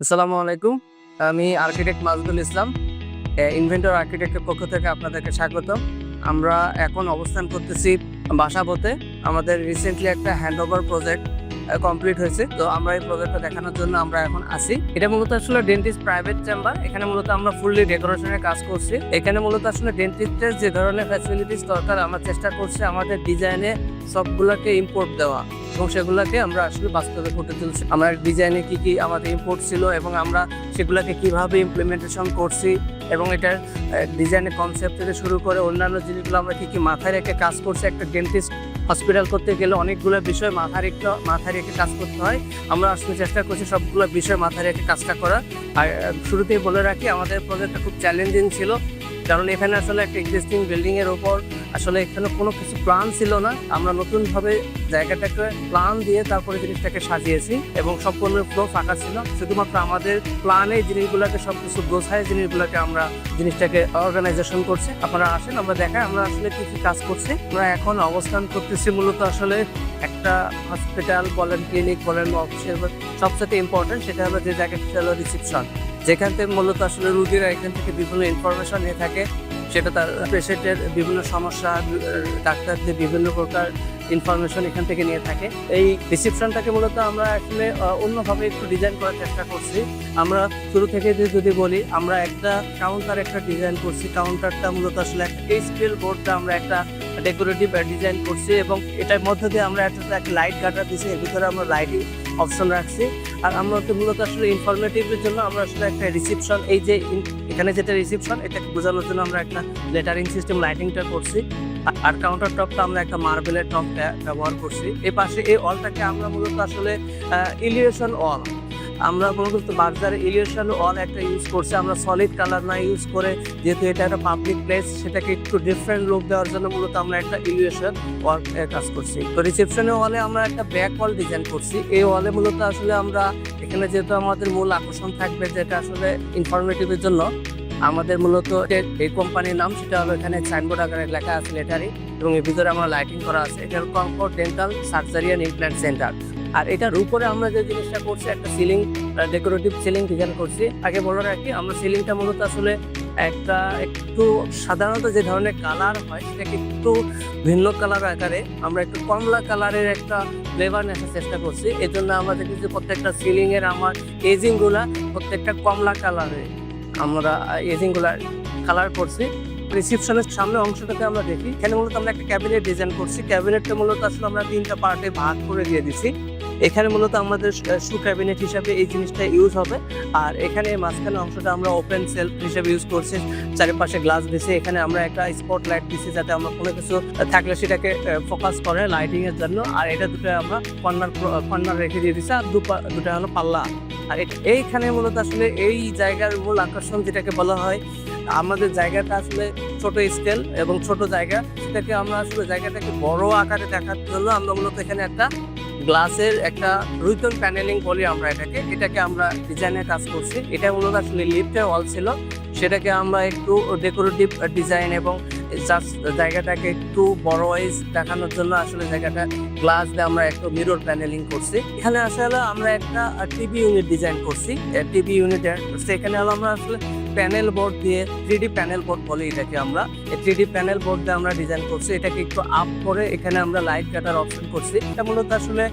আসসালামু আলাইকুম। আমি আর্কিটেক্ট মাজদুল ইসলাম। ইনভেন্টর আর্কিটেক্টের পক্ষ থেকে আপনাদেরকে স্বাগতম। আমরা এখন অবস্থান করতেছি বাসাবোতে। আমাদের রিসেন্টলি একটা হ্যান্ডওভার প্রজেক্ট কমপ্লিট হয়েছে। তো আমরা এই প্রজেক্টটা দেখানোর জন্য আমরা এখন আসি। এটা মূলত আসলে ডেন্টিস্ট প্রাইভেট চেম্বার। এখানে মূলত আমরা ফুললি ডেকোরেশনের কাজ করছি। এখানে মূলত আসলে ডেন্টিস্টের যে ধরনের ফ্যাসিলিটিস দরকার আমরা চেষ্টা করছি আমাদের ডিজাইনে সবগুলোকে ইম্পোর্ট দেওয়া এবং সেগুলোকে আমরা আসলে বাস্তবে ফুটে তুলছি। আমরা ডিজাইনে কি কি আমাদের ইম্পোর্ট ছিল এবং আমরা সেগুলোকে কিভাবে ইমপ্লিমেন্টেশন করছি এবং এটার ডিজাইনের কনসেপ্ট থেকে শুরু করে অন্যান্য জিনিসগুলো আমরা কি কি মাথায় রেখে কাজ করছি। একটা ডেন্টিস্ট হসপিটাল করতে গেলে অনেকগুলো বিষয় মাথায় রেখে কাজ করতে হয়। আমরা আসলে চেষ্টা করছি সবগুলো বিষয় মাথায় রেখে কাজটা করা। আর শুরুতেই বলে রাখি আমাদের প্রজেক্টটা খুব চ্যালেঞ্জিং ছিল, কারণ এখানে আসলে একটা এক্সিস্টিং বিল্ডিং এর উপর আসলে এখানে কোনো কিছু প্ল্যান ছিল না। আমরা নতুনভাবে জায়গাটাকে প্ল্যান দিয়ে তারপরে জিনিসটাকে সাজিয়েছি এবং সম্পূর্ণ ফ্লো ফাঁকা ছিল। শুধুমাত্র আমাদের প্ল্যানে জিনিসগুলোকে সবকিছু গোছায় জিনিসগুলোকে আমরা জিনিসটাকে অর্গানাইজেশন করছি। আপনারা আসেন, আমরা দেখাই আমরা আসলে কি কি কাজ করছি। আমরা এখন অবস্থান করতেছি মূলত আসলে একটা হসপিটাল বলেন, ক্লিনিক বলেন, অফিসের সবচেয়ে ইম্পর্টেন্ট সেটা হলো যে জায়গাটা হলো রিসেপশন, যেখান থেকে মূলত আসলে রুগীরা এখান থেকে বিভিন্ন ইনফরমেশন নিয়ে থাকে। সেটা তার পেশেন্টের বিভিন্ন সমস্যা, ডাক্তারদের বিভিন্ন প্রকার ইনফরমেশন এখান থেকে নিয়ে থাকে। এই রিসেপশনটাকে মূলত আমরা আসলে অন্যভাবে একটু ডিজাইন করার চেষ্টা করছি। আমরা শুরু থেকে যদি বলি, আমরা একটা ডিজাইন করছি। কাউন্টারটা মূলত আসলে একটা স্টিল বোর্ডটা আমরা একটা ডেকোরেটিভ ডিজাইন করছি এবং এটার মধ্যে দিয়ে আমরা একটা লাইট কাটার দিচ্ছি। এর ভিতরে আমরা লাইটিং অপশন রাখছি। আর আমরা মূলত আসলে ইনফরমেটিভের জন্য আমরা আসলে একটা রিসেপশন, এই যে এখানে যেটা রিসেপশন এটাকে বোঝানোর জন্য আমরা একটা লেটারিং সিস্টেম লাইটিংটা করছি। আর কাউন্টার টপটা আমরা একটা মার্বেলের টপ ব্যবহার করছি। এই পাশে এই ওয়ালটাকে আমরা মূলত আসলে ইলিভেশন ওয়াল, আমরা মূলত বার্জার ইলিভেশন ওয়াল একটা ইউজ করছি। আমরা সলিড কালার না ইউজ করে, যেহেতু এটা একটা পাবলিক প্লেস, সেটাকে একটু ডিফারেন্ট লুক দেওয়ার জন্য মূলত আমরা একটা ইলিভেশন ওয়াল কাজ করছি। তো রিসেপশনের ওয়ালে আমরা একটা ব্যাক ওয়াল ডিজাইন করছি। এই ওয়ালে মূলত আসলে আমরা এখানে যেহেতু আমাদের মূল আকর্ষণ থাকবে যেটা আসলে ইনফরমেটিভের জন্য, আমাদের মূলত এই কোম্পানির নাম সেটা হলো এখানে সাইনবোর্ড আকারে লেখা আছে লেটারি এবং এর ভিতরে আমরা লাইটিং করা আছে। এটা comfort dental surgery and implant centre. আর এটার উপরে আমরা যে জিনিসটা করছি একটা সিলিং, ডেকোরেটিভ সিলিং ডিজাইন করছি। আগে বলে রাখি আমরা সিলিংটা মূলত আসলে একটা একটু সাধারণত যে ধরনের কালার হয় সেটাকে একটু ভিন্ন কালার আকারে আমরা একটু কমলা কালারের একটা ফ্লেভার নেওয়ার চেষ্টা করছি। এই জন্য আমরা দেখেছি প্রত্যেকটা সিলিং এর আমার এজিংগুলা প্রত্যেকটা কমলা কালারে আমরা এজিংগুলা কালার করছি। রিসেপশনের সামনে অংশটাকে আমরা দেখি, এখানে মূলত আমরা একটা ক্যাবিনেট ডিজাইন করছি। ক্যাবিনেটটা মূলত আসলে আমরা 3টা পার্টে ভাগ করে দিয়ে দিছি। এখানে মূলত আমাদের শু ক্যাবিনেট হিসাবে এই জিনিসটা ইউজ হবে। আর এখানে মাঝখানে অংশটা আমরা ওপেন সেলফ হিসেবে ইউজ করছি। চারিপাশে গ্লাস দিয়েছি, এখানে আমরা একটা স্পট লাইট দিচ্ছি যাতে আমরা কোনো কিছু থাকলে সেটাকে ফোকাস করে লাইটিং এর জন্য। আর এটা দুটো আমরা কর্নার রেখে দিয়ে দিচ্ছি, আর দুটো হলো পাল্লা। আর এইখানে মূলত আসলে এই জায়গার মূল আকর্ষণ যেটাকে বলা হয়, আমাদের জায়গাটা আসলে ছোট স্কেল এবং ছোট জায়গা, সেটাকে আমরা আসলে জায়গাটাকে বড় আকারে দেখার জন্য আমরা মূলত এখানে একটা গ্লাসের একটা রুইতন প্যানেলিং বলি আমরা এটাকে আমরা ডিজাইনের কাজ করছি। এটা মূলত আসলে লিফটের ওয়াল ছিল, সেটাকে আমরা একটু ডেকোরেটিভ ডিজাইন এবং জাস্ট জায়গাটাকে একটু বড় ওয়াইজ দেখানোর জন্য আসলে জায়গাটা গ্লাস দিয়ে আমরা একটু মিরর প্যানেলিং করছি। এখানে আসলে আমরা একটা টিভি ইউনিট ডিজাইন করছি। টিভি ইউনিটের সেখানে হলো আমরা আসলে প্যানেল বোর্ড দিয়ে 3D প্যানেল বোর্ড বলি এটাকে আমরা, এই 3D প্যানেল বোর্ড দিয়ে আমরা ডিজাইন করছি। এটাকে একটু আপ করে এখানে আমরা লাইট কাটার অপশন করছি। এটা মূলত আসলে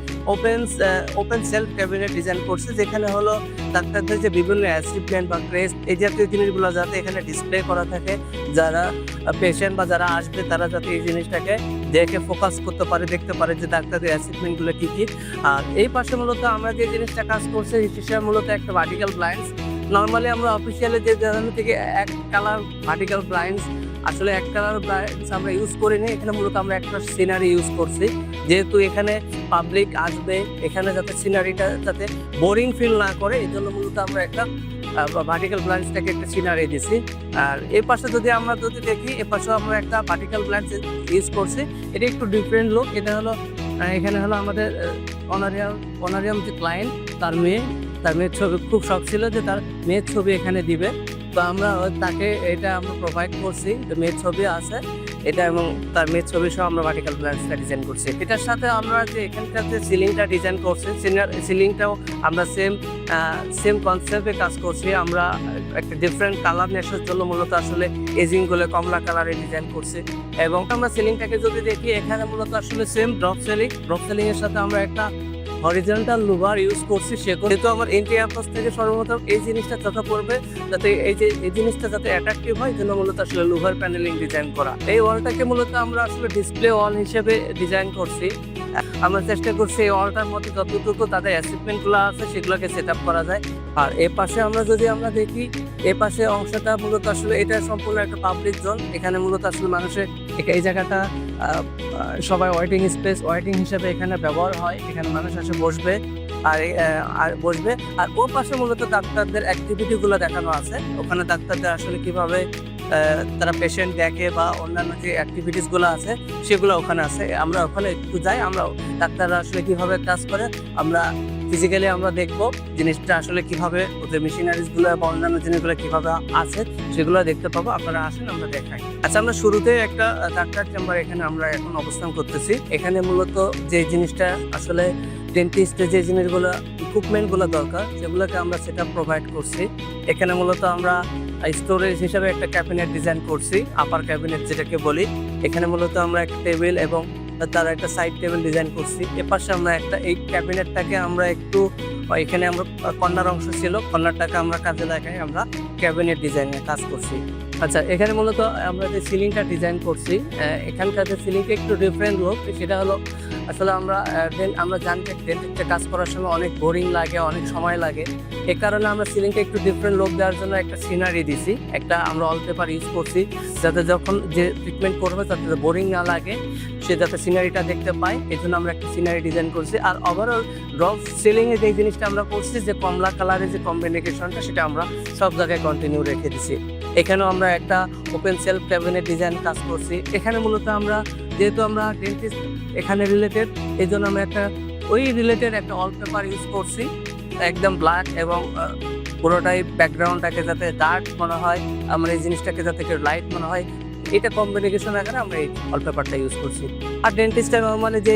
ওপেন সেলফ ক্যাবিনেট ডিজাইন করছি, যেখানে হলো ডাক্তারদের যে বিভিন্ন অ্যাসিপ্লেন্ট বা ক্রেস্ট এই জাতীয় জিনিসগুলো যাতে এখানে ডিসপ্লে করা থাকে, যারা পেশেন্ট বা যারা আসবে তারা যাতে এই জিনিসটাকে দেখে ফোকাস করতে পারে, দেখতে পারে যে ডাক্তারদের অ্যাসিপ্লেন্টগুলো কি কি। আর এই পাশে মূলত আমরা যে জিনিসটা কাজ করছি সেটা মূলত একটা ভার্টিক্যাল ব্লাইন্ডস। নর্মালি আমরা অফিসিয়ালি যে ধরনের থেকে এক কালার ভার্টিক্যাল ব্লাইন্ডস, আসলে এক কালার ব্লাইন্ডস আমরা ইউজ করিনি। এখানে মূলত আমরা একটা সিনারি ইউজ করছি, যেহেতু এখানে পাবলিক আসবে, এখানে যাতে সিনারিটা যাতে বোরিং ফিল না করে, এই জন্য মূলত আমরা একটা ভার্টিক্যাল ব্লাইন্ডসটাকে একটা সিনারি দিছি। আর এই পাশে আমরা যদি দেখি, এ পাশেও আমরা একটা ভার্টিক্যাল ব্লাইন্ডস ইউজ করছি। এটা একটু ডিফারেন্ট লুক। এটা হলো এখানে হলো আমাদের অনারিয়াম যে ক্লায়েন্ট, তার মেয়ের ছবি খুব শখ ছিল যে তার মেয়ের ছবি এখানে দিবে। তো আমরা তাকে এটা আমরা প্রোভাইড করছি, মেয়ের ছবি আছে। এটা এবং তার মেয়ে ছবি সহ আমরা ভার্টিক্যাল প্ল্যান্সটা ডিজাইন করছি। এটার সাথে আমরা যে এখানকার যে সিলিংটা ডিজাইন করছি, সিলিংটাও আমরা সেম কনসেপ্টে কাজ করছি। আমরা একটা ডিফারেন্ট কালার নিয়ে আসার জন্য মূলত আসলে এজিংগুলো কমলা কালারে ডিজাইন করছি। এবং আমরা সিলিংটাকে যদি দেখি, এখানে মূলত আসলে সেম ড্রপ সিলিং এর সাথে আমরা একটা হরিজন্টাল লুভার ইউজ করছি। সেহেতু আমার এন্ট্রি অ্যাপ্রোচ থেকে সর্বপ্রথম এই জিনিসটা চোখে পড়বে, যাতে এই জিনিসটা যাতে অ্যাট্রাকটিভ হয়, জন্য মূলত আসলে লুভার প্যানেলিং ডিজাইন করা। এই ওয়ালটাকে মূলত আমরা আসলে ডিসপ্লে ওয়াল হিসেবে ডিজাইন করছি। আমরা চেষ্টা করছি এই ওয়ালটার মধ্যে যতটুকু তাদের অ্যাসিভমেন্টগুলো আছে সেগুলোকে সেট আপ করা যায়। আর এ পাশে আমরা যদি দেখি, এ পাশে অংশটা মূলত আসলে এটা সম্পূর্ণ একটা পাবলিক জোন। এখানে মূলত আসলে মানুষের এই জায়গাটা সবাই ওয়েটিং হিসেবে এখানে ব্যবহার হয়। এখানে মানুষ এসে বসবে আর বসবে। আর ও পাশে মূলত ডাক্তারদের অ্যাক্টিভিটিগুলো দেখানো আছে। ওখানে ডাক্তারদের আসলে কিভাবে তারা পেশেন্ট দেখে বা অন্যান্য যে অ্যাক্টিভিটিসগুলো আছে সেগুলো ওখানে আছে। আমরা ওখানে একটু যাই, আমরা ডাক্তাররা আসলে কিভাবে কাজ করে আমরা ফিজিক্যালি আমরা দেখবো জিনিসটা আসলে কিভাবে, ওদের মেশিনারিজগুলো বা অন্যান্য জিনিসগুলো কিভাবে আছে সেগুলো দেখতে পাবো। আপনারা আসেন, আমরা দেখাই। আচ্ছা, আমরা শুরুতে একটা ডাক্তার চেম্বার এখানে আমরা এখন অবস্থান করতেছি। এখানে মূলত যে জিনিসটা আসলে ডেন্টিস্টের যে জিনিসগুলো ইকুইপমেন্টগুলো দরকার সেগুলোকে আমরা সেটা প্রোভাইড করছি। এখানে মূলত আমরা স্টোরেজ হিসাবে একটা ক্যাবিনেট ডিজাইন করছি, আপার ক্যাবিনেট যেটাকে বলি। এখানে মূলত আমরা একটা টেবিল এবং তার একটা সাইড টেবিল ডিজাইন করছি। এপাশে আমরা এই ক্যাবিনেটটাকে আমরা একটু, এখানে আমরা কর্নার অংশ ছিল, কর্নারটাকে আমরা কাজে লাগাই আমরা ক্যাবিনেট ডিজাইনের কাজ করছি। আচ্ছা, এখানে মূলত আমরা যে সিলিংটা ডিজাইন করছি, এখানকার যে সিলিংটা একটু ডিফারেন্ট লোক, সেটা হলো আসলে আমরা জানি ডেন্টিস্টে কাজ করার সময় অনেক বোরিং লাগে, অনেক সময় লাগে। এ কারণে আমরা সিলিংকে একটু ডিফারেন্ট লোক দেওয়ার জন্য একটা সিনারি দিছি, একটা আমরা ওয়ালপেপার ইউজ করছি, যাতে যখন যে ট্রিটমেন্ট করবে তাতে বোরিং না লাগে, সে যাতে সিনারিটা দেখতে পায়। এই জন্য আমরা একটা সিনারি ডিজাইন করছি। আর ওভারঅল ড্রপ সিলিংয়ে যে জিনিসটা আমরা করছি, যে কমলা কালারের যে কম্বিনেশনটা, সেটা আমরা সব জায়গায় কন্টিনিউ রেখে দিছি। এখানেও আমরা একটা ওপেন সেলফ ক্যাবিনেট ডিজাইন কাজ করছি। এখানে মূলত আমরা যেহেতু আমরা ডেন্টিস্ট এখানে রিলেটেড, এই জন্য আমরা ওই রিলেটেড একটা ওয়ালপেপার ইউজ করছি, একদম ব্ল্যাক এবং পুরোটাই ব্যাকগ্রাউন্ডটাকে যাতে ডার্ক মনে হয়, আমরা এই জিনিসটাকে যাতে লাইট মনে হয়, এটা কম্বিনেশন আকারে আমরা এই ওয়ালপেপারটা ইউজ করছি। আর ডেন্টিস্টের নর্মালি যে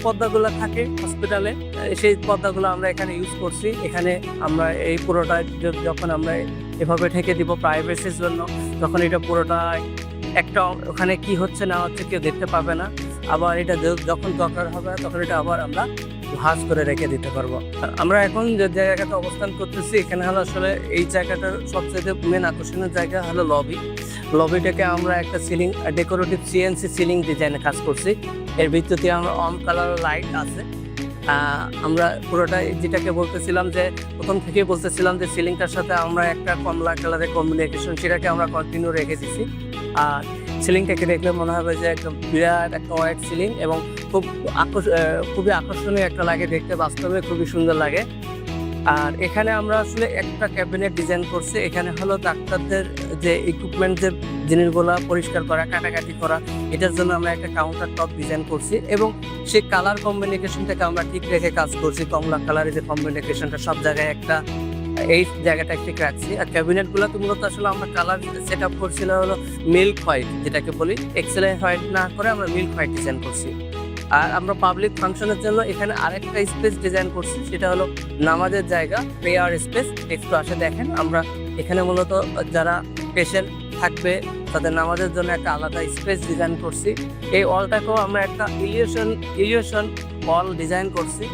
পর্দাগুলো থাকে হসপিটালে, সেই পর্দাগুলো আমরা এখানে ইউজ করছি। এখানে আমরা এই পুরোটা যখন আমরা এভাবে ঢেকে দিব প্রাইভেসির জন্য, তখন এটা পুরোটা একটা ওখানে কি হচ্ছে না হচ্ছে কেউ দেখতে পাবে না। আবার এটা যখন দরকার হবে তখন এটা আবার আমরা ভাঁজ করে রেখে দিতে পারবো। আমরা এখন যে জায়গাটা অবস্থান করতেছি, এখানে হলো আসলে এই জায়গাটার সবচেয়ে মেন আকর্ষণীয় জায়গা হলো লবিটাকে আমরা একটা সিলিং ডেকোরেটিভ সিএনসি সিলিং ডিজাইনে কাজ করছি। এর ভিত্তিতে আমরা অন কালার লাইট আছে। আমরা পুরোটা যেটাকে বলতেছিলাম, যে প্রথম থেকেই বলতেছিলাম যে সিলিংটার সাথে আমরা একটা কমলা কালারের কম্বিনেশন, সেটাকে আমরা কন্টিনিউ রেখে দিছি। আর সিলিংটাকে দেখলে মনে হবে যে একদম বিরাট একটা হোয়াইট সিলিং এবং খুবই আকর্ষণীয় একটা লাগে দেখতে, বাস্তবে খুবই সুন্দর লাগে। আর এখানে আমরা আসলে একটা ক্যাবিনেট ডিজাইন করছি। এখানে হলো ডাক্তারদের যে ইকুইপমেন্ট, যে জিনিসগুলো পরিষ্কার করা, কাটাকাটি করা, এটার জন্য আমরা একটা কাউন্টার টপ ডিজাইন করছি এবং সেই কালার কম্বিনেশনটাকে আমরা ঠিক রেখে কাজ করছি। কমলা কালারের যে কম্বিনেশনটা সব জায়গায় একটা, এই জায়গাটা ঠিক রাখছি। আর ক্যাবিনেটগুলো তো মূলত আসলে আমরা কালার সেট আপ করছিলাম হলো মিল্ক হোয়াইট, যেটাকে বলি। এক্সেলেন্ট হোয়াইট না করে আমরা মিল্ক হোয়াইট ডিজাইন করছি। আর আমরা পাবলিক ফাংশনের জন্য এখানে আরেকটা স্পেস ডিজাইন করছি, সেটা হলো নামাজের জায়গা, প্রেয়ার স্পেস। একটু আসে দেখেন, আমরা এখানে মূলত যারা পেশেন্ট থাকবে তাদের নামাজের জন্য একটা আলাদা স্পেস ডিজাইন করছি। এই ওয়ালটাকেও আমরা একটা ইলিউশন ওয়াল ডিজাইন করছি।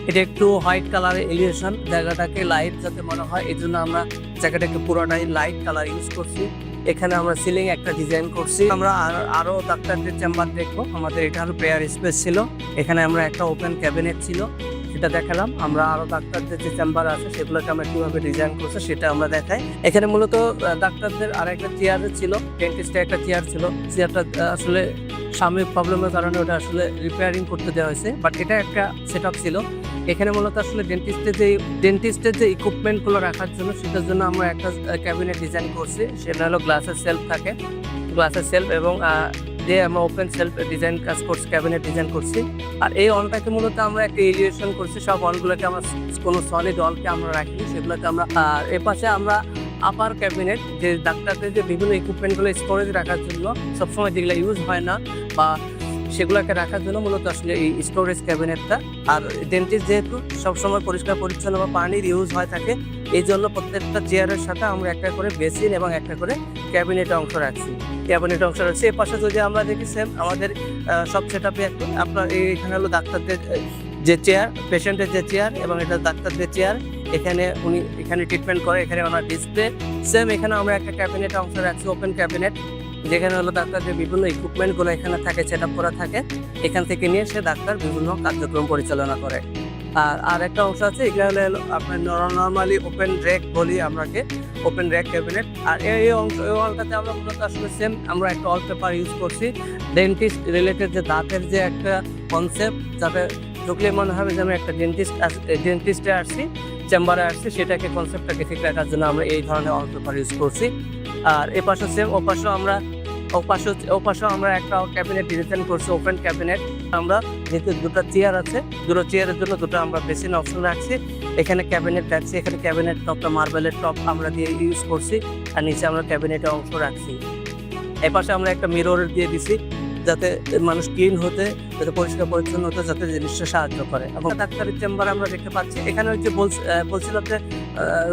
এটা একটু হোয়াইট কালারের এলিভেশন, জায়গাটাকে লাইট যাতে মনে হয়, এই জন্য আমরা জায়গাটাকে পুরোটাই লাইট কালার ইউজ করছি। এখানে আমরা সিলিং একটা ডিজাইন করছি। আমরা আরো ডাক্তারদের চেম্বার দেখবো। আমাদের এটা হলো প্রেয়ার স্পেস ছিল, এখানে আমরা একটা ওপেন ক্যাবিনেট ছিল, সেটা দেখালাম। আমরা আরো ডাক্তারদের যে চেম্বার আছে সেগুলোকে আমরা কিভাবে ডিজাইন করছি সেটা আমরা দেখাই। এখানে মূলত ডাক্তারদের আর একটা চেয়ার ছিল, ডেন্টিস্টের একটা চেয়ার ছিল। চেয়ারটা আসলে সাময়িক প্রবলেমের কারণে ওটা আসলে রিপেয়ারিং করতে দেওয়া হয়েছে, বাট এটা একটা সেট আপ ছিল। এখানে মূলত আসলে ডেন্টিস্টের যে ইকুইপমেন্টগুলো রাখার জন্য, সেটার জন্য আমরা একটা ক্যাবিনেট ডিজাইন করছি। সেটা হলো গ্লাসের সেলফ থাকে, গ্লাসের সেলফ এবং যে আমরা ওপেন সেলফ ডিজাইন কাজ করছি, ক্যাবিনেট ডিজাইন করছি। আর এই অনটাকে মূলত আমরা একটা এলিভেশন করছি। সব অনগুলোকে আমরা কোনো সলিড অনকে আমরা রাখিনি, সেগুলোকে আমরা। আর এ পাশে আমরা আপার ক্যাবিনেট, যে ডাক্তারদের যে বিভিন্ন ইকুইপমেন্টগুলো স্টোরেজ রাখার জন্য সবসময় যেগুলো ইউজ হয় না বা সেগুলোকে রাখার জন্য মূলত আসলে এই স্টোরেজ ক্যাবিনেটটা। আর ডেন্টিস্ট যেহেতু সবসময় পরিষ্কার পরিচ্ছন্ন বা পানির ইউজ হয় থাকে, এই জন্য প্রত্যেকটা চেয়ারের সাথে আমরা একটা করে বেসিন এবং একটা করে ক্যাবিনেট অংশ রাখছি। এর পাশে যদি আমরা দেখি সেম আমাদের সব সেট আপে আপনার এখানে হলো ডাক্তারদের যে চেয়ার, পেশেন্টের যে চেয়ার এবং এটা ডাক্তারদের চেয়ার। এখানে ট্রিটমেন্ট করে, এখানে ওনার ডিসপ্লে। সেম এখানে আমরা একটা ক্যাবিনেট অংশ রাখছি, ওপেন ক্যাবিনেট, যেখানে হলো ডাক্তারদের বিভিন্ন ইকুইপমেন্টগুলো এখানে থাকে, সেট আপ করা থাকে। এখান থেকে নিয়ে সে ডাক্তার বিভিন্ন কার্যক্রম পরিচালনা করে। আর একটা অংশ আছে, এগুলো হলো আপনার নর্মালি ওপেন র্যাক বলি আমরাকে, ওপেন র্যাক ক্যাবিনেট। আর এই ওয়ালটাতে আমরা মূলত আসলে সেম আমরা একটা ওয়ালপেপার ইউজ করছি ডেন্টিস্ট রিলেটেড, যে দাঁতের যে একটা কনসেপ্ট, যাতে ঢুকলে মনে হবে যে আমি একটা ডেন্টিস্টে আসছি, চেম্বারে আসছি, সেটাকে কনসেপ্টটাকে ঠিক রাখার জন্য আমরা এই ধরনের ওয়ালপেপার ইউজ করছি। আর এপাশে সেম ওপাশেও আমরা একটা ক্যাবিনেট ডিজাইন করছি, ওপেন ক্যাবিনেট। আমরা যেহেতু দুটো চেয়ার আছে, দুটো চেয়ারের জন্য দুটো আমরা বেসিন অপশন রাখছি। এখানে ক্যাবিনেট রাখছি, এখানে ক্যাবিনেট টপটা মার্বেলের টপ আমরা দিয়ে ইউজ করছি, আর নিচে আমরা ক্যাবিনেটের অংশ রাখছি। এপাশে আমরা একটা মিরর দিয়ে দিছি, যাতে মানুষ ক্লিন হতে, যাতে পরিষ্কার পরিচ্ছন্ন হতে, যাতে জিনিসটা সাহায্য করে। এবং ডাক্তারের চেম্বার আমরা দেখতে পাচ্ছি, এখানে হচ্ছে বলছিলাম যে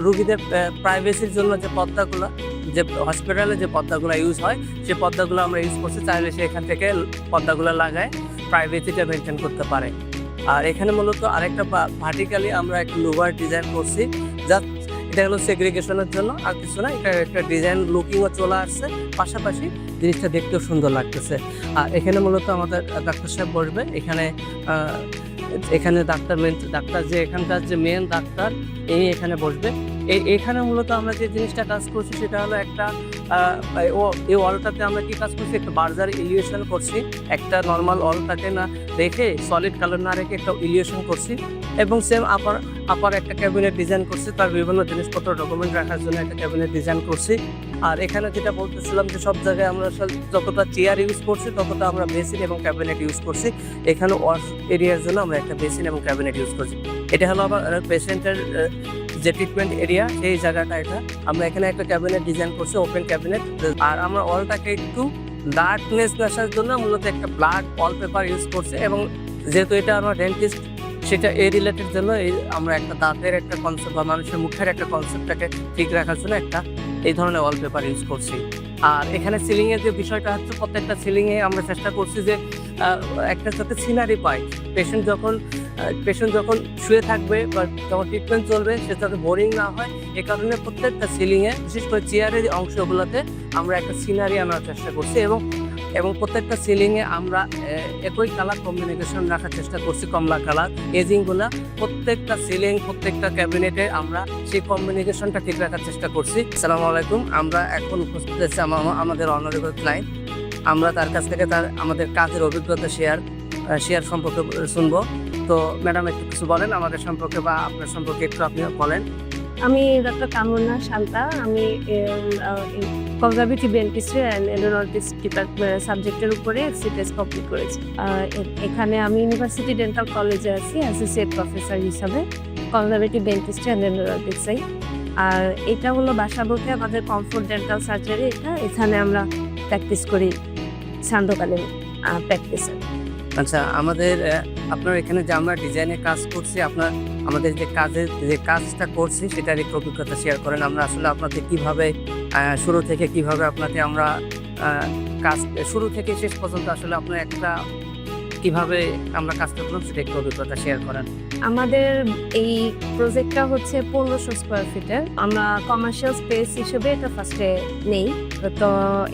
রুগীদের প্রাইভেসির জন্য যে পর্দাগুলো, যে হসপিটালে যে পর্দাগুলো ইউজ হয়, সেই পর্দাগুলো আমরা ইউজ করছি। চাইলে সে এখান থেকে পর্দাগুলো লাগায় প্রাইভেসিটা মেনটেন করতে পারে। আর এখানে মূলত আরেকটা ভার্টিক্যালি আমরা একটা লুভার ডিজাইন করছি, যা এটা হলো সেগ্রিগেশনের জন্য, আর কিছু না। এটা একটা ডিজাইন লুকিংও চলে আসছে, পাশাপাশি জিনিসটা দেখতেও সুন্দর লাগতেছে। আর এখানে মূলত আমাদের ডাক্তার সাহেব বসবে। এখানে ডাক্তার যে এখানকার যে মেন ডাক্তার, এখানে বসবে। এখানে মূলত আমরা যে জিনিসটা কাজ করছি সেটা হলো একটা এই ওয়ালটাতে আমরা কি কাজ করছি, একটা বার্জার ইলিউশন করছি। একটা নর্মাল ওয়ালটাকে না রেখে, সলিড কালার না রেখে একটা ইলিউশন করছি। এবং সেম আপার একটা ক্যাবিনেট ডিজাইন করছি, তার বিভিন্ন জিনিসপত্র ডকুমেন্ট রাখার জন্য একটা ক্যাবিনেট ডিজাইন করছি। আর এখানে যেটা বলতেছিলাম যে সব জায়গায় আমরা যতটা চেয়ার ইউজ করছি ততটা আমরা বেসিন এবং ক্যাবিনেট ইউজ করছি। এখানে ওয়াশ এরিয়ার জন্য আমরা একটা বেসিন এবং ক্যাবিনেট ইউজ করছি। এটা হলো আমার পেশেন্টের যে ট্রিটমেন্ট এরিয়া, সেই জায়গাটা এটা। আমরা এখানে একটা ক্যাবিনেট ডিজাইন করছি, ওপেন ক্যাবিনেট। আর আমরা ওয়ালটাকে একটু ডার্কনেস আসার জন্য মূলত একটা ব্ল্যাক ওয়ালপেপার ইউজ করছি। এবং যেহেতু এটা আমার ডেন্টিস্ট, সেটা এই রিলেটেড জন্য আমরা একটা দাঁতের একটা কনসেপ্ট বা মানুষের মুখের একটা কনসেপ্টটাকে ঠিক রাখার জন্য একটা এই ধরনের ওয়ালপেপার ইউজ করছি। আর এখানে সিলিংয়ের যে বিষয়টা হচ্ছে, প্রত্যেকটা সিলিংয়ে আমরা চেষ্টা করছি যে একটা যাতে সিনারি পায়। পেশেন্ট যখন শুয়ে থাকবে বা যখন ট্রিটমেন্ট চলবে, সে যাতে বোরিং না হয়, এ কারণে প্রত্যেকটা সিলিংয়ে, বিশেষ করে চেয়ারের অংশগুলোতে আমরা একটা সিনারি আনার চেষ্টা করছি। এবং প্রত্যেকটা সিলিংয়ে আমরা একই কালার কম্বিনেশন রাখার চেষ্টা করছি, কমলা কালার এজিংগুলা। প্রত্যেকটা সিলিং, প্রত্যেকটা ক্যাবিনেটে আমরা সেই কম্বিনেশনটা ঠিক রাখার চেষ্টা করছি। আসসালামু আলাইকুম। আমরা এখন উপস্থিত আছি আমাদের অনারেবল ক্লায়েন্ট। আমরা তার কাছ থেকে আমাদের কাজের অভিজ্ঞতা শেয়ার সম্পর্কে শুনবো। তো ম্যাডাম, একটু কিছু বলেন আমাদের সম্পর্কে বা আপনার সম্পর্কে একটু আপনি বলেন। আমি ডক্টর কামরুন্না শান্তা। আমি কনজারভেটিভ ডেন্টিস্ট্রি অ্যান্ড এন্ডোডন্টিস্ট সাবজেক্টের উপরে সিটেস কমপ্লিট করেছি। এখানে আমি ইউনিভার্সিটি ডেন্টাল কলেজে আছি অ্যাসোসিয়েট প্রফেসর হিসাবে, কনজারভেটিভ ডেন্টিস্ট্রি অ্যান্ড এন্ডোডন্টিস্টে। আর এটা হলো বাসাবোতে আমাদের কমফোর্ট ডেন্টাল সার্জারি। এখানে আমরা প্র্যাকটিস করি সান্ধ্যকালীন প্র্যাকটিসে। আচ্ছা, আপনার এখানে যে আমরা ডিজাইনের কাজ করছি, আমাদের যে কাজটা করছি সেটার একটু অভিজ্ঞতা শেয়ার করেন। আমরা আসলে আপনাদের কিভাবে শুরু থেকে আমরা কাজ শুরু থেকে শেষ পর্যন্ত আসলে আপনার কিভাবে আমরা কাজটা করলাম, সেটা একটু অভিজ্ঞতা শেয়ার করেন। আমাদের এই প্রজেক্টটা হচ্ছে 1500 স্কোয়ার ফিটের। আমরা কমার্শিয়াল স্পেস হিসেবে এটা ফার্স্টে নেই। তো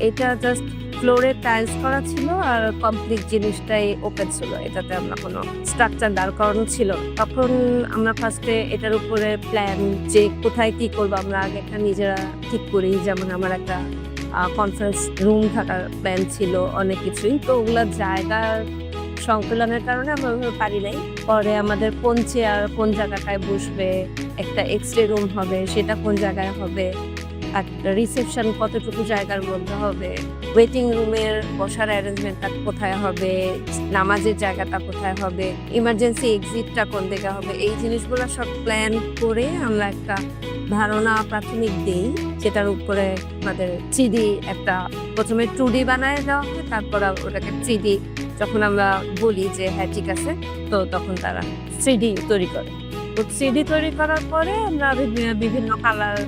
এটা জাস্ট ফ্লোরে টাইলস করা ছিল আর কমপ্লিট জিনিসটাই ওপেন ছিল, এটাতে আমরা কোনো স্ট্রাকচার দাঁড় করানো ছিল। তখন আমরা ফার্স্টে এটার উপরে প্ল্যান, যে কোথায় কি করবো আমরা আগে একটা নিজেরা ঠিক করি। যেমন আমার একটা কনফারেন্স রুম থাকার প্ল্যান ছিল, অনেক কিছুই। তো ওগুলোর জায়গার সংকলনের কারণে আমরা ওইভাবে পারি নাই। পরে আমাদের কোন চেয়ার কোন জায়গাটায় বসবে, একটা এক্সরে রুম হবে, সেটা কোন জায়গায় হবে, একটা রিসেপশন কতটুকু জায়গার মধ্যে হবে, ওয়েটিং রুমের বসার অ্যারেঞ্জমেন্টটা কোথায় হবে, নামাজের জায়গাটা কোথায় হবে, ইমার্জেন্সি এক্সিটটা কোন দিকে হবে, এই জিনিসগুলো সব প্ল্যান করে আমরা একটা ধারণা প্রাথমিক দিই, যেটার উপরে আমাদের 3D একটা প্রথমে 2D বানায় দেওয়া হয়, তারপর ওটাকে 3D যখন আমরা বলি যে হ্যাঁ ঠিক আছে, তো তখন তারা 3D তৈরি করে। তো 3D তৈরি করার পরে আমরা বিভিন্ন কালার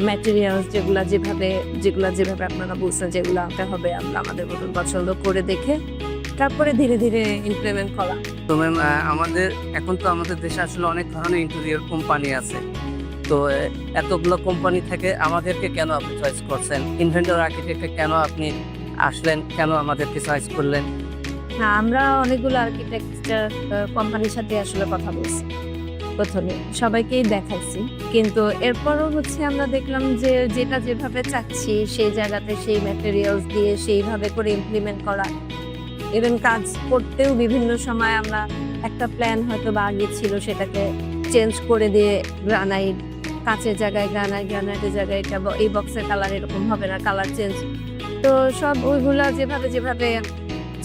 ম্যাটেরিয়ালস যেগুলো যেভাবে আপনারা বলছেন যেগুলো আনতে হবে, আমরা আমাদের মতন পছন্দ করে দেখে তারপরে ধীরে ধীরে ইমপ্লিমেন্ট করা। তো ম্যাম আমাদের এখন তো আমাদের দেশে আসলে অনেক ধরনের ইন্টেরিয়র কোম্পানি আছে, তো এতগুলো কোম্পানি থেকে আমাদেরকে কেন আপনি চয়েস করছেন? ইনভেন্টর আর্কিটেক্টে কেন আপনি আসলেন, কেন আমাদেরকে চয়েস করলেন? হ্যাঁ, আমরা অনেকগুলো আর্কিটেকচার কোম্পানির সাথে আসলে কথা বলছি, প্রথমে সবাইকেই দেখাইছি, কিন্তু এরপরও হচ্ছে আমরা দেখলাম যে যেটা যেভাবে চাচ্ছি সেই জায়গাতে সেই ম্যাটেরিয়ালস দিয়ে সেইভাবে করে ইমপ্লিমেন্ট করা, ইভেন কাজ করতেও বিভিন্ন সময় আমরা একটা প্ল্যান হয়তো বা আগে ছিল সেটাকে চেঞ্জ করে দিয়ে গ্রানাইট, কাঁচের জায়গায় গ্রানাইটের জায়গায় এটা এই বক্সের কালার এরকম হবে না, কালার চেঞ্জ, তো সব ওইগুলা যেভাবে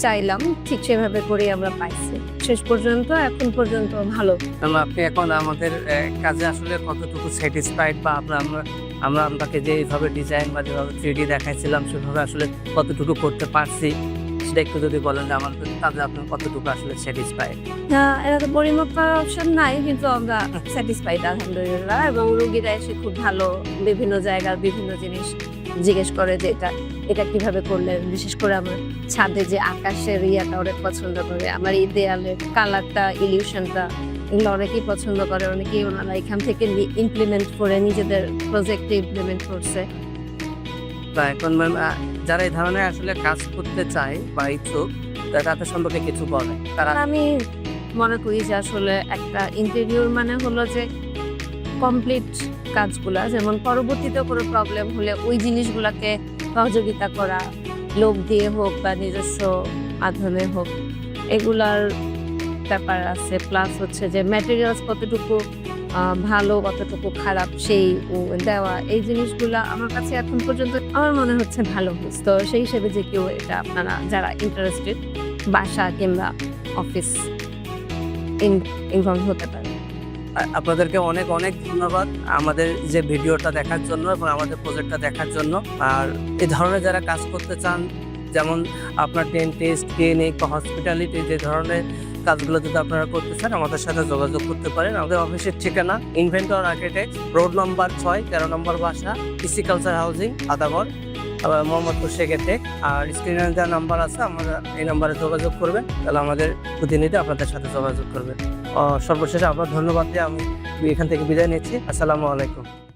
চাইলাম ঠিক সেভাবে করে আমরা পাইছি শেষ পর্যন্ত, এখন পর্যন্ত ভালো। আপনি এখন আমাদের কাজে আসলে কতটুকু স্যাটিসফাইড, বা আমরা আপনাকে যেভাবে ডিজাইন বা যেভাবে 3D দেখাইছিলাম সেভাবে আসলে কতটুকু করতে পারছি, সেটা একটু যদি বলেন যে আমাদের কাজে আপনার কতটুকু আসলে স্যাটিসফাইড? এটা তো পরিমাপ করার অপশন নাই, কিন্তু আমরা স্যাটিসফাইড আলহামদুলিল্লাহ, এবং রোগীরা এসে খুব ভালো বিভিন্ন জায়গার বিভিন্ন জিনিস জিজ্ঞেস করে যে এটা কিভাবে করলেন, বিশেষ করে আমার ছাদে যে আকাশের ইয়াটা অনেক পছন্দ করে, আমার এই দেয়ালের কালারটা, ইলিউশনটা, এগুলো অনেকেই পছন্দ করে, অনেকেই ওনারা এখান থেকে ইমপ্লিমেন্ট করে নিজেদের প্রজেক্টে ইমপ্লিমেন্ট করছে। তা এখন ম্যাম যারা এই ধরনের আসলে কাজ করতে চায় বা ইচ্ছুক, তাদের সম্পর্কে কিছু বলেন। তারা আমি মনে করি যে আসলে একটা ইন্টেরিয়র মানে হলো যে কমপ্লিট কাজগুলা, যেমন পরবর্তীতে কোনো প্রবলেম হলে ওই জিনিসগুলাকে সহযোগিতা করা, লোক দিয়ে হোক বা নিজস্ব মাধ্যমে হোক, এগুলার ব্যাপার আছে। প্লাস হচ্ছে যে ম্যাটেরিয়ালস কতটুকু ভালো কতটুকু খারাপ সেই দেওয়া, এই জিনিসগুলা আমার কাছে এখন পর্যন্ত আমার মনে হচ্ছে ভালো হচ্ছে। তো সেই হিসেবে যে কেউ এটা আপনারা যারা ইন্টারেস্টেড বাসা কিংবা অফিস ইনভলভ হতে পারে। আপনাদেরকে অনেক অনেক ধন্যবাদ আমাদের যে ভিডিওটা দেখার জন্য এবং আমাদের প্রজেক্টটা দেখার জন্য। আর এই ধরনের যারা কাজ করতে চান, যেমন আপনার ডেন্টিস্ট, ক্লিনিক বা হসপিটালিটি, যে ধরনের কাজগুলো যদি আপনারা করতে চান আমাদের সাথে যোগাযোগ করতে পারেন। আমাদের অফিসের ঠিকানা inventor architect, road number 6, 13 number বাসা, EC culture housing, Adabor, Mohammadpur শেখেটেক। আর স্ক্রিনে যা নাম্বার আছে আমরা এই নাম্বারে যোগাযোগ করবেন, তাহলে আমাদের প্রতিনিধি আপনাদের সাথে যোগাযোগ করবেন। সর্বশেষে আপনার ধন্যবাদ দিয়ে আমি এখান থেকে বিদায় নিচ্ছি। আসসালামু আলাইকুম।